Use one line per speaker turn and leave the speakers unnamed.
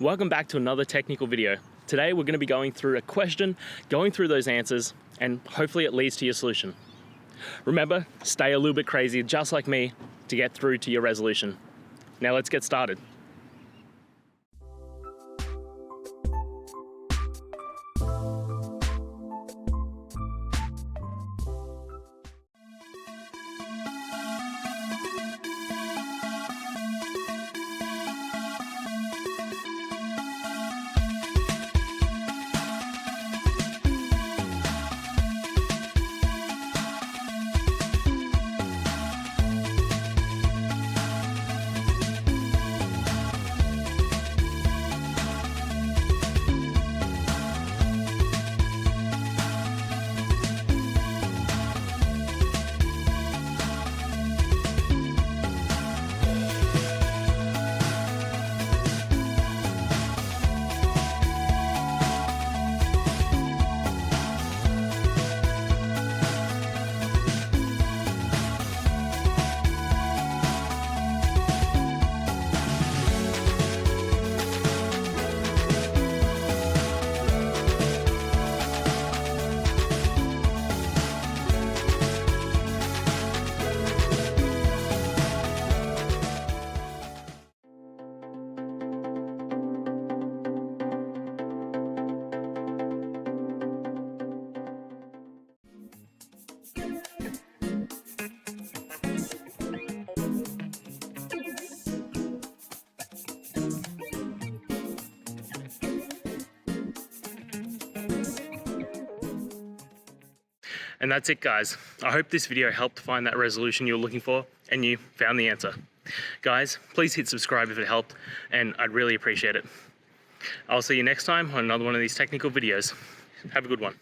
Welcome back to another technical video. Today we're going to be going through a question, going through those answers, and hopefully it leads to your solution. Remember, stay a little bit crazy, just like me, to get through to your resolution. Now let's get started. And that's it, guys. I hope this video helped find that resolution you were looking for and you found the answer. Guys, please hit subscribe if it helped, and I'd really appreciate it. I'll see you next time on another one of these technical videos. Have a good one.